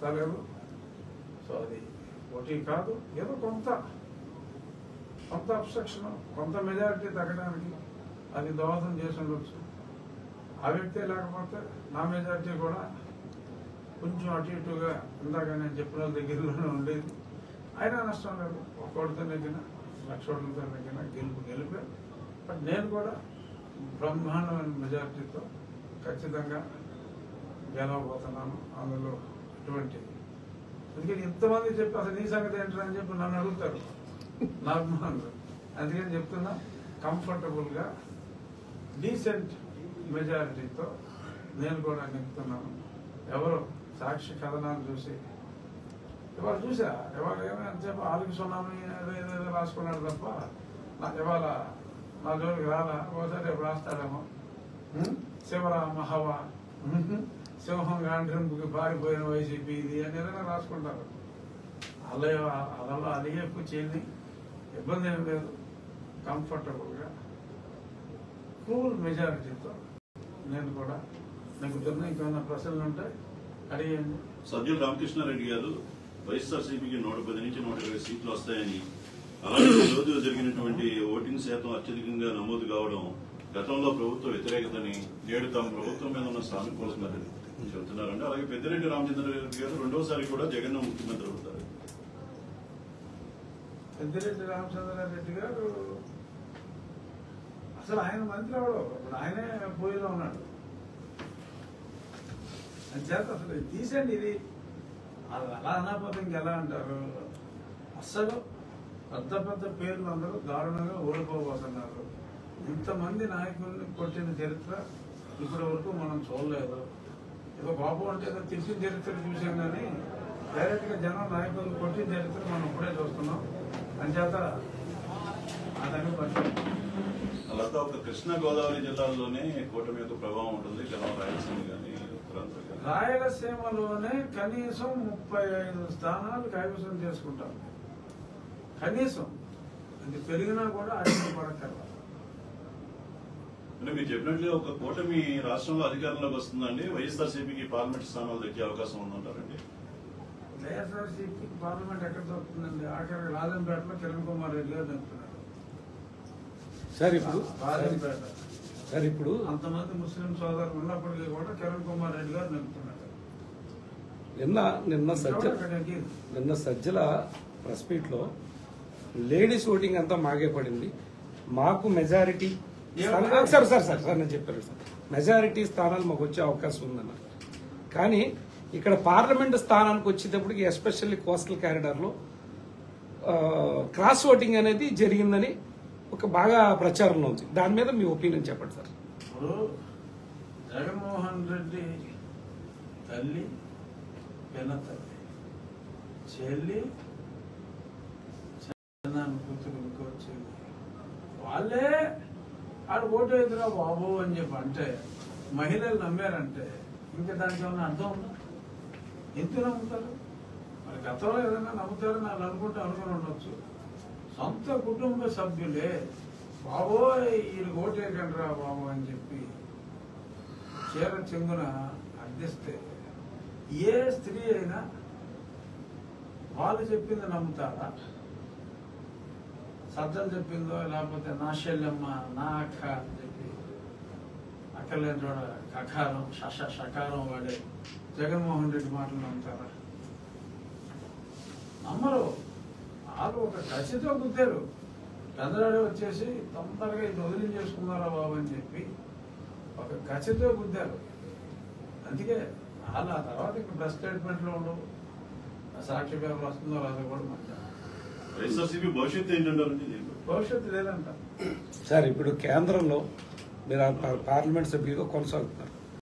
తలేదు. So అది పోటీ కాదు, ఏదో కొంత అబ్స్ట్రక్షన్, కొంత మెజారిటీ తగ్గడానికి అది దోహదం చేసి ఉండొచ్చు. ఆ వ్యక్తే లేకపోతే నా మెజారిటీ కూడా కొంచెం అటు ఇటుగా ఇందాక నేను చెప్పిన దగ్గరలోనే ఉండేది. అయినా నష్టం లేదు. ఒక్కోటితో నెగ్గిన, లక్షోట్లతో నెగ్గిన గెలిపే. బట్ నేను కూడా బ్రహ్మాండమైన మెజారిటీతో ఖచ్చితంగా గెలవబోతున్నాను. అందులో ఎటువంటి, అందుకని ఇంతమంది చెప్పి అసలు నీ సంగతి ఏంటని అని చెప్పి నన్ను అడుగుతారు నా అభిమానులు. అందుకని చెప్తున్నా, కంఫర్టబుల్గా డీసెంట్ మెజారిటీతో నేను కూడా నెగ్గుతున్నాను. ఎవరు సాక్షి కథనాలు చూసి ఇవాళ చూసా, ఇవాళ ఏమైనా చెప్పి ఆలుకి సున్నామని ఏదో రాసుకున్నాడు తప్ప ఇవాళ నా జోలికి రాలా. ఒకసారి రేపు రాస్తాడేమో శివరామ హవా, సింహం గాండ్రింపుకి పారిపోయిన వైసీపీ ఇది అని ఏదైనా రాసుకుంటారు. అలా అలిగే ఎక్కువ చేయని ఇబ్బంది ఏం లేదు. కంఫర్టబుల్గా కూల్ మెజారిటీతో నేను కూడా నెగ్గుతున్నా. ఇంకేమైనా ప్రశ్నలు ఉంటాయి అడిగండి. సజ్జల రామకృష్ణారెడ్డి గారు వైఎస్ఆర్సీపీకి 110 నుంచి 120 సీట్లు వస్తాయని, అలాగే రోజు జరిగినటువంటి ఓటింగ్ శాతం అత్యధికంగా నమోదు కావడం గతంలో ప్రభుత్వ వ్యతిరేకతని, నేడు తమ ప్రభుత్వం మీద ఉన్న సానుకూలతని చెబుతున్నారండి. అలాగే పెద్దిరెడ్డి రామచంద్రారెడ్డి గారు రెండోసారి కూడా జగన్ ముఖ్యమంత్రి అవుతారు. పెద్దిరెడ్డి రామచంద్రారెడ్డి గారు అసలు ఆయన మంత్రి అవడం, ఇప్పుడు ఆయనే పోయిలో ఉన్నాడు. అని చేత అసలు తీసేయండి. ఇది అలా అన్నపోతే ఇంకెలా అంటారు? అస్సలు పెద్ద పెద్ద పేర్లు అందరూ దారుణంగా ఓడిపోబోతున్నారు. ఇంతమంది నాయకుల్ని కొట్టిన చరిత్ర ఇప్పటి వరకు మనం చూడలేదు. ఏదో కోపం అంటే ఏదో తిట్టిన చరిత్ర చూసాం, కానీ డైరెక్ట్గా జనం నాయకులు కొట్టిన చరిత్ర మనం ఇప్పుడే చూస్తున్నాం. అంచేత అదని పట్టింది. అలాగే ఒక కృష్ణా గోదావరి జిల్లాల్లోనే కూటమి యొక్క ప్రభావం ఉంటుంది. రాయలసీమ కానీ ఉత్తరాంధ్ర కానీ, రాయలసీమలోనే కనీసం 35 స్థానాలు కైవసం చేసుకుంటాం. కనీసం అది పెరిగినా కూడా అడిగి పడక్కర్లేదు. అంటే మీరు చెప్పినట్లే ఒక కూటమి రాష్ట్రంలో అధికారంలోకి వస్తుందండి. వైఎస్ఆర్సీపీకి పార్లమెంట్ స్థానాలు దక్కే అవకాశం ఉందంటారండి. వైఎస్ఆర్సీపీ పార్లమెంట్ ఎక్కడ దొరుకుతుందండి? ఆఖరి రాజంపేటలో కిరణ్ కుమార్ రెడ్డి గారు దొరుకుతున్నారు. సార్ ఇప్పుడు అంతమంది ముస్లిం సోదరులు ఉన్నప్పటికీ కూడా కిరణ్ కుమార్ రెడ్డి గారు నెగ్గుతున్నారు. నిన్న సజ్జల ప్రెస్ మీట్ లో లేడీస్ ఓటింగ్ అంతా మాగే పడింది. మాకు మెజారిటీ సార్ నేను చెప్పాను సార్, మెజారిటీ స్థానాలు మాకు వచ్చే అవకాశం ఉందన్న. కానీ ఇక్కడ పార్లమెంట్ స్థానానికి వచ్చేటప్పటికి ఎస్పెషల్లీ కోస్టల్ కారిడార్లో క్రాస్ ఓటింగ్ అనేది జరిగిందని ఒక బాగా ప్రచారంలో ఉంది. దాని మీద మీ ఒపీనియన్ చెప్పండి సార్. ఇప్పుడు జగన్మోహన్ రెడ్డి తల్లి, పినతల్లి, చెల్లి, కూతురు, ఇంకో చెల్లి, వాళ్ళే ఆడు ఓటు ఎదురా బాబు అని చెప్పి అంటే మహిళలు నమ్మారంటే ఇంకా దానికి ఏమన్నా అర్థం ఉందా? ఎందుకు నమ్ముతారు? మరి గతంలో ఏదైనా నమ్ముతారని వాళ్ళు అనుకుని ఉండొచ్చు. సొంత కుటుంబ సభ్యులే బాబోయ్ ఈయన ఓటేకండి రా బాబు అని చెప్పి చీర చెంగున అర్థిస్తే ఏ స్త్రీ అయినా వాళ్ళు చెప్పింది నమ్ముతారా? సజ్జలు చెప్పిందో, లేకపోతే నా శల్యమ్మ, నా అక్క అని చెప్పి అక్కర్లేని చోట కకారం షకారం వాడే జగన్మోహన్ రెడ్డి మాటలు నమ్ముతారా? నమ్మరు. వాళ్ళు ఒక కసితో గుద్దారు. చంద్రాడే వచ్చేసి తొందరగా ఇది వదిలించేసుకున్నారా బాబు అని చెప్పి ఒక కసితో గుద్దారు. అందుకే వాళ్ళు ఆ తర్వాత ఇంకా ప్రెస్ స్టేట్మెంట్లో ఉండవు. సాక్షి పేపర్ వస్తుందో రాదో కూడా మంచి వైఎస్ఆర్సీపీ భవిష్యత్తు ఏంటంటారండి? భవిష్యత్తు లేదంట సార్. ఇప్పుడు కేంద్రంలో మీరు పార్లమెంట్ సభ్యులుగా కొనసాగుతున్నారు.